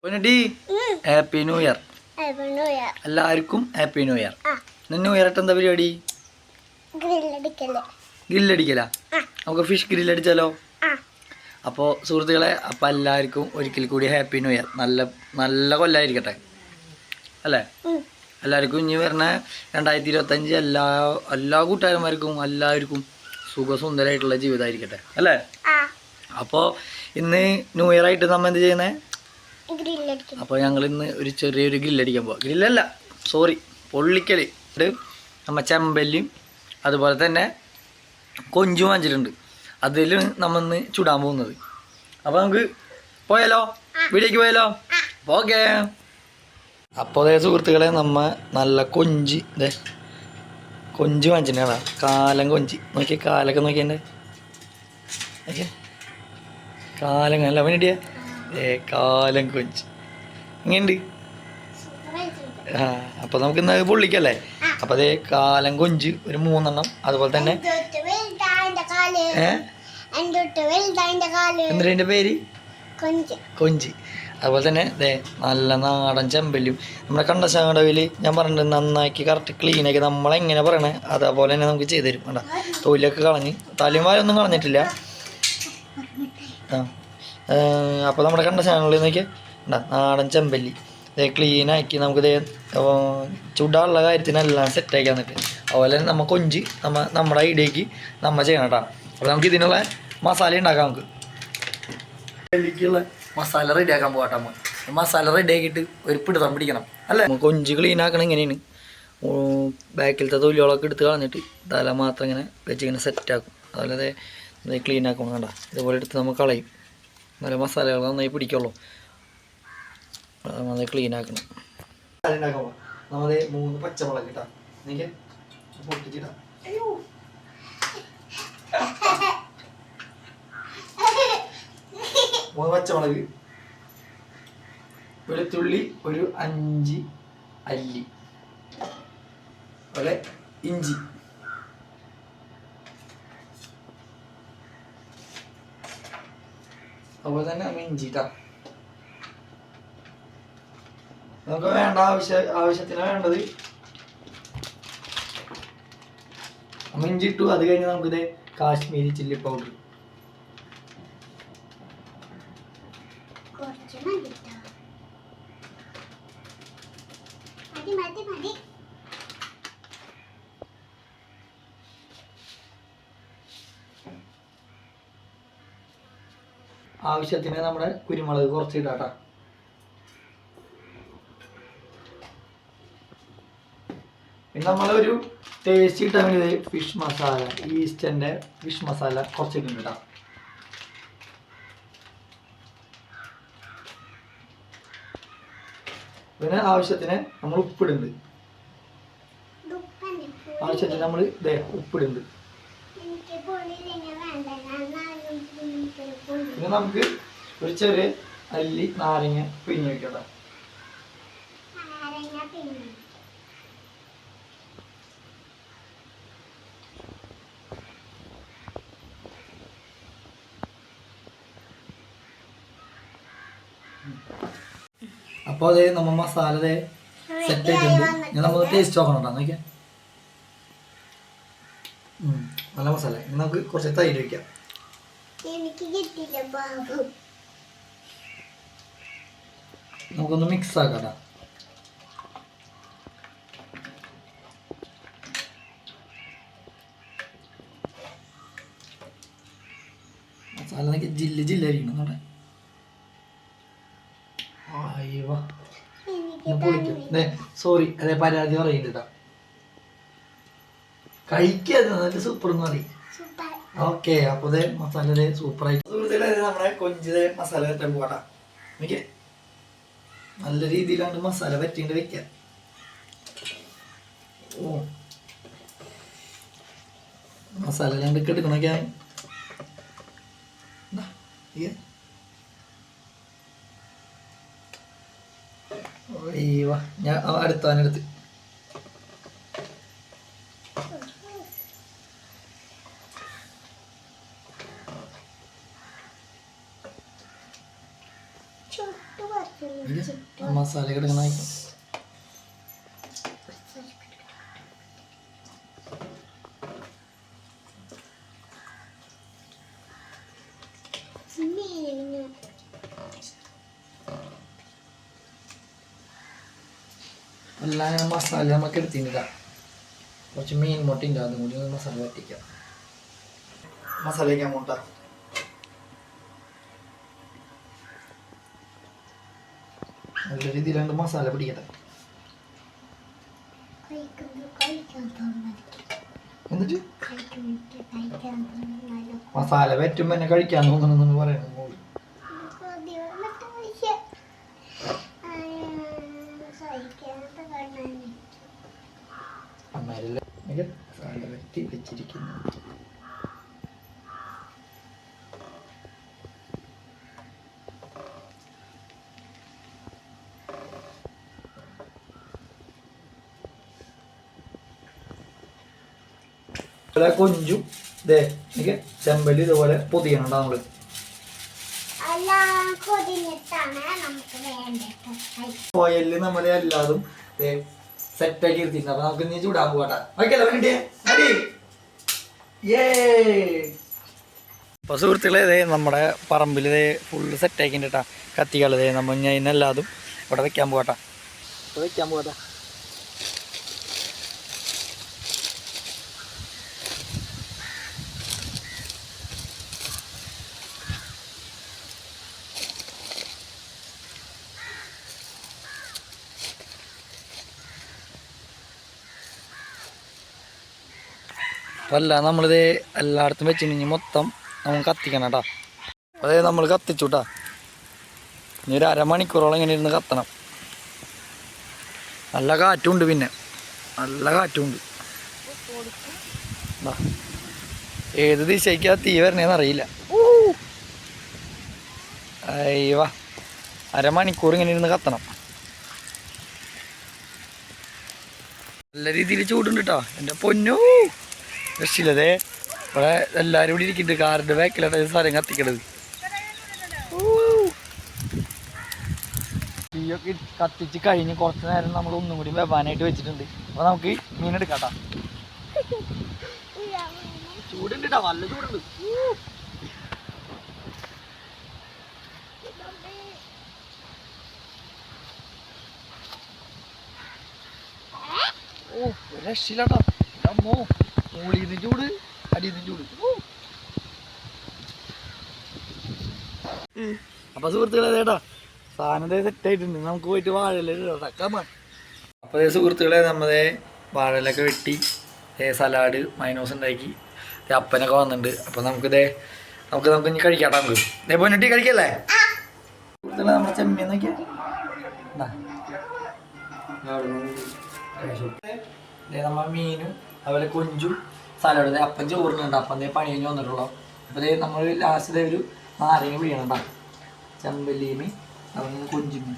പൊന്നടി happy new year. എല്ലാവർക്കും happy new year. New year ആയിട്ട് എന്താ പരിപാടി? ഗ്രില്ലടിക്കലാ? നമുക്ക് ഫിഷ് ഗ്രില്ലടിച്ചാലോ? അപ്പോൾ സുഹൃത്തുക്കളെ, അപ്പം എല്ലാവർക്കും ഒരിക്കൽ കൂടി ഹാപ്പി ന്യൂ ഇയർ. നല്ല നല്ല കൊല്ലമായിരിക്കട്ടെ അല്ലേ? എല്ലാവർക്കും ഇനി വരുന്ന 2025 എല്ലാ കൂട്ടുകാരന്മാർക്കും എല്ലാവർക്കും സുഖസുന്ദരമായിട്ടുള്ള ജീവിതമായിരിക്കട്ടെ അല്ലേ? അപ്പോൾ ഇന്ന് ന്യൂ ഇയർ ആയിട്ട് നമ്മൾ എന്ത് ചെയ്യുന്നത്? അപ്പോൾ ഞങ്ങൾ ഇന്ന് ഒരു ചെറിയൊരു ഗ്രില്ലടിക്കാൻ പോവാം. ഗ്രില്ലല്ല, സോറി, പൊള്ളിക്കൽ. നമ്മൾ ചെമ്പല്ലിയും അതുപോലെ തന്നെ കൊഞ്ചും വാങ്ങിച്ചിട്ടുണ്ട്. അതിൽ നമ്മൾ ഇന്ന് ചുടാൻ പോകുന്നത്. അപ്പോൾ നമുക്ക് പോയാലോ? വീട്ടിലേക്ക് പോയാലോ? ഓക്കേ. അപ്പോൾ അതേ സുഹൃത്തുക്കളെ, നമ്മൾ നല്ല കൊഞ്ച് വാങ്ങിച്ചിട്ടാണ്. കാലം കൊഞ്ച് നോക്കിയേ, കാലൊക്കെ നോക്കിയേ, ഓക്കെ. കാലം അല്ല വേണ്ടിയ കാലം കൊഞ്ച് ഇങ്ങനെയുണ്ട്. അപ്പോൾ നമുക്ക് ഇന്ന് പൊള്ളിക്കല്ലേ? അപ്പോൾ അതേ കാലം കൊഞ്ച് ഒരു 3 എണ്ണം. അതുപോലെ തന്നെ എന്തിൻ്റെ പേര്? കൊഞ്ച്. അതുപോലെ തന്നെ നല്ല നാടൻ ചെമ്പല്ലും. നമ്മുടെ കണ്ടശാങ്കടവിൽ ഞാൻ പറഞ്ഞിട്ടുണ്ട്, നന്നാക്കി കറക്റ്റ് ക്ലീനാക്കി നമ്മളെങ്ങനെ പറയണേ അതേപോലെ തന്നെ നമുക്ക് ചെയ്തു തരും. വേണ്ട, തൊലിയൊക്കെ കളഞ്ഞ് തലയും വാലൊന്നും കളഞ്ഞിട്ടില്ല. അപ്പോൾ നമ്മുടെ കണ്ടശാങ്കടവിൽ നോക്കിയാൽ നാടൻ ചെമ്പല്ലി ക്ലീനാക്കി നമുക്കിത് ചുടാനുള്ള കാര്യത്തിനെല്ലാം സെറ്റാക്കി തന്നിട്ട്. അതുപോലെ തന്നെ നമ്മൾ കൊഞ്ച് നമ്മുടെ ഐഡിയക്ക് നമ്മൾ ചെയ്യണം കേട്ടോ. അപ്പോൾ നമുക്ക് ഇതിനുള്ള മസാല ഉണ്ടാക്കാം. നമുക്ക് ചെല്ലിക്കുള്ള മസാല റെഡിയാക്കാൻ പോകട്ടെ. നമ്മൾ മസാല റെഡിയാക്കിയിട്ട് ഒരു പിടുത്തം പിടിക്കണം അല്ലേ? കൊഞ്ച് ക്ലീനാക്കണം. ഇങ്ങനെയാണ് ബാക്കിലത്തെ തൊലികളൊക്കെ എടുത്ത് കളഞ്ഞിട്ട് തല മാത്രം ഇങ്ങനെ വെച്ച് ഇങ്ങനെ സെറ്റാക്കും. അതുപോലെ ക്ലീനാക്കണം. വേണ്ട, ഇതുപോലെ എടുത്ത് നമ്മൾ കളയും. നല്ല മസാലകൾ നന്നായി പിടിക്കുള്ളൂ. അത് ക്ലീനാക്കണം. നമ്മൾ 3 പച്ചമുളക് ഇട്ടാ പൊട്ടിച്ചിടാം. 3 പച്ചമുളക്, വെളുത്തുള്ളി ഒരു 5 അല്ലി, അതുപോലെ ഇഞ്ചി, അതുപോലെ തന്നെ ഇഞ്ചി ഇട്ടാ. നമുക്ക് വേണ്ട ആവശ്യത്തിന് വേണ്ടത് ഇഞ്ചി ഇട്ടു. അത് കഴിഞ്ഞ് നമുക്കിത് കാശ്മീരി ചില്ലി പൗഡർ, ആവശ്യത്തിന് നമ്മുടെ കുരുമുളക് കുറച്ച് ഇടാട്ടാ. പിന്നെ നമ്മളൊരു ടേസ്റ്റ് കിട്ടാൻ വേണ്ടി ഫിഷ് മസാല, ഈസ്റ്റൻ്റെ ഫിഷ് മസാല കുറച്ചിട്ടുണ്ട് കേട്ടോ. പിന്നെ ആവശ്യത്തിന് നമ്മൾ ഉപ്പിടുന്നുണ്ട്. ആവശ്യത്തിന് നമ്മൾ ഉപ്പിടുന്നുണ്ട്. പിന്നെ നമുക്ക് ഒരു ചെറിയ അല്ലി നാരങ്ങ പിഴിഞ്ഞ് വെക്കട്ടെ. അപ്പോൾ അതേ നമ്മൾ മസാല സെറ്റ് ആയിട്ടുണ്ട്. ഞാൻ നമ്മൾ ടേസ്റ്റ് നോക്കണം കേട്ടോ. നോക്കിയാൽ നല്ല മസാല. ഇനി നമുക്ക് കുറച്ച് തൈര് വയ്ക്കാം. നമുക്കൊന്ന് മിക്സ് ആക്കാം. മസാല നോക്കി ജില്ലായിരിക്കണം നമ്മുടെ. സോറി, അതെ പരാതി പറയുന്നുണ്ട്. കഴിക്കാതെ നല്ല സൂപ്പർ എന്ന് പറയും. ഓക്കെ. അപ്പോൾ മസാല സൂപ്പറായി. നമ്മുടെ കൊഞ്ച് മസാല പറ്റാൻ പോകട്ടാ. എനിക്ക് നല്ല രീതിയിലാണ് മസാല പറ്റിയിട്ട് വെക്കാം. മസാല രണ്ടൊക്കെ എടുക്കണൊക്കെ ഞാൻ അടുത്താനെടുത്ത് മസാല കിടക്കുന്ന എല്ലാം മസാല നമുക്ക് എടുത്തില്ല. കുറച്ച് മീൻ മുട്ട ഉണ്ട്, അതും കൂടി മസാല വറ്റിക്കാം. മസാല വയ്ക്കാൻ മുട്ട നല്ല രീതിയിൽ രണ്ട് മസാല പിടിക്കട്ടെ. എന്നിട്ട് മസാല പറ്റുമ്പോ എന്നെ കഴിക്കാൻ തോന്നണമെന്ന് പറയണം. അമ്മയിലെ മസാല പറ്റി വെച്ചിരിക്കുന്നു. കൊഞ്ചും ചെമ്പല്ലി ഇതുപോലെ പൊതിയണം. നമ്മള് ഓയില് നമ്മള് എല്ലാതും സെറ്റാക്കി എടുത്തിട്ടുണ്ട്. അപ്പൊ നമുക്ക് ഇനി ചൂടാൻ പോകട്ടെ. അപ്പൊ സുഹൃത്തുക്കളെ, നമ്മുടെ പറമ്പിൽ ഫുള്ള് സെറ്റാക്കിട്ടാ കത്തികള് നമ്മ എല്ലാതും ഇവിടെ വെക്കാൻ പോകട്ടെ. അല്ല നമ്മളിത് എല്ലായിടത്തും വെച്ചിട്ടുണ്ടെങ്കിൽ മൊത്തം നമുക്ക് കത്തിക്കണം കേട്ടോ. അതായത് നമ്മൾ കത്തിച്ചു കേട്ടോ. ഇനി ഒരു അരമണിക്കൂറോളം ഇങ്ങനെ ഇരുന്ന് കത്തണം. നല്ല കാറ്റുണ്ട്, പിന്നെ നല്ല കാറ്റുണ്ട്. ഏത് ദിശയ്ക്കാ തീ വരണേന്ന് അറിയില്ല. അയ്യവാ, അരമണിക്കൂർ ഇങ്ങനെ ഇരുന്ന് കത്തണം. നല്ല രീതിയിൽ ചൂടുണ്ട് കേട്ടോ. എൻ്റെ പൊന്നോ രക്ഷില്ലതേ. ഇവിടെ എല്ലാവരും ഇവിടെ ഇരിക്കുന്നുണ്ട്. കാറിൻ്റെ ബാക്കിലായിട്ട് സ്ഥലം കത്തിക്കണത്. തീയൊക്കെ കത്തിച്ച് കഴിഞ്ഞ് കുറച്ച് നേരം നമ്മൾ ഒന്നും കൂടി വെവാനായിട്ട് വെച്ചിട്ടുണ്ട്. അപ്പോൾ നമുക്ക് മീനെടുക്കാം കേട്ടോ. ചൂടുണ്ട് കേട്ടോ, നല്ല ചൂടുണ്ട്. ഓ രക്ഷില്ലാട്ടോ. അമ്മോ, മുകളിന്ന് ചൂട്, അടിയിൽ ചൂട്. അപ്പൊ സുഹൃത്തുക്കളെ ചേട്ടാ, സാധനം സെറ്റായിട്ടുണ്ട്. നമുക്ക് പോയിട്ട് വാഴയില ഇടാം. അപ്പൊ സുഹൃത്തുക്കളെ, നമ്മളെ വാഴയിലൊക്കെ വെട്ടി സലാഡ് മൈനോസ് ഉണ്ടാക്കി അപ്പനൊക്കെ വന്നിട്ടുണ്ട്. അപ്പൊ നമുക്ക് ഇനി കഴിക്കാട്ടോ. നമുക്ക് ഇതേ പൊന്നിട്ടി കഴിക്കല്ലേ സുഹൃത്തുക്കളെ. നമ്മുടെ ചെമ്മീൻ നോക്കിയാ നമ്മ മീനും അതുപോലെ കൊഞ്ചും സലാഡ്. അപ്പം ചോറിനുണ്ട്. അപ്പം പണി കഴിഞ്ഞ് വന്നിട്ടുള്ളൂ. അപ്പോൾ നമ്മൾ ലാസ്റ്റ് ഒരു നാരങ്ങ പിടിക്കണം കേട്ടോ. ചെമ്പല്ലീമി അതുപോലെ കൊഞ്ചുമീൻ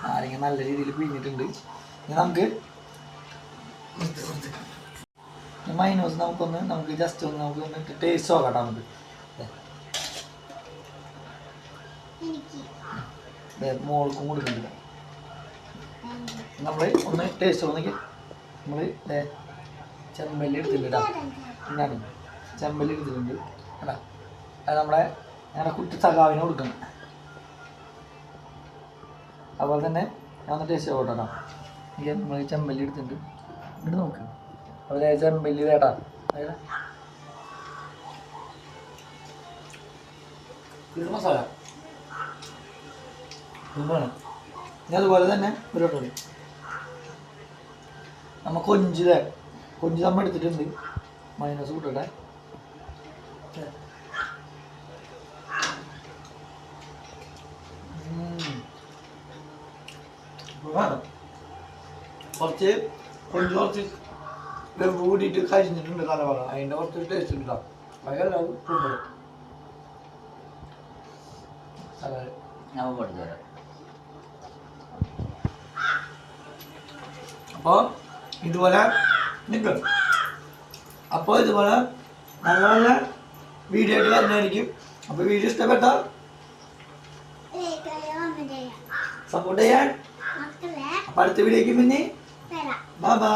നാരങ്ങ നല്ല രീതിയിൽ പിഴിഞ്ഞിട്ടുണ്ട്. ഇനി നമുക്ക് മൈനോസ് നമുക്ക് ജസ്റ്റ് ഒന്ന് ടേസ്റ്റ് നോക്കാം. നമുക്ക് മോൾക്കും കൊടുക്കുന്നുണ്ട്. നമ്മൾ ഒന്ന് ടേസ്റ്റ് തോന്നിക്ക്. നമ്മൾ ചെമ്പല്ലി എടുത്തിട്ടുണ്ട്. എന്താണ് ചെമ്പല്ലി എടുത്തിട്ടുണ്ട് കേട്ടോ. അത് ഞങ്ങളുടെ കുട്ടി സഖാവിന് കൊടുക്കണം. അതുപോലെ തന്നെ ഞാൻ ഒന്ന് ടേസ്റ്റ് പോകട്ടോ കേട്ടോ. എനിക്ക് നമ്മൾ ചെമ്പല്ലി എടുത്തിട്ടുണ്ട്. ഇങ്ങോട്ട് നോക്ക്. അതുപോലെ ചെമ്പല്ലി കേട്ടാ. ഇത് മസാല വേണം. ഇനി അതുപോലെ തന്നെ ഒരു വട്ടം നമ്മ കൊഞ്ച് നമ്മ എടുത്തിട്ടുണ്ട്. മൈനസ് കൂട്ടട്ടെ. കുറച്ച് കൂടിയിട്ട് കഴിച്ചിട്ടുണ്ട്. കല പറ അതിൻ്റെ കുറച്ച് ടേസ്റ്റ് ഉണ്ട്. അതെല്ലാം അപ്പോൾ ഇതുപോലെ നിൽക്കും. അപ്പോൾ ഇതുപോലെ നല്ല നല്ല വീഡിയോ ആയിട്ട് വരുന്നതായിരിക്കും. അപ്പോൾ വീഡിയോ ഇഷ്ടപ്പെട്ടാൽ സപ്പോർട്ട് ചെയ്യാൻ. അപ്പൊ അടുത്ത വീഡിയോക്ക് പിന്നെ ബൈ ബൈ.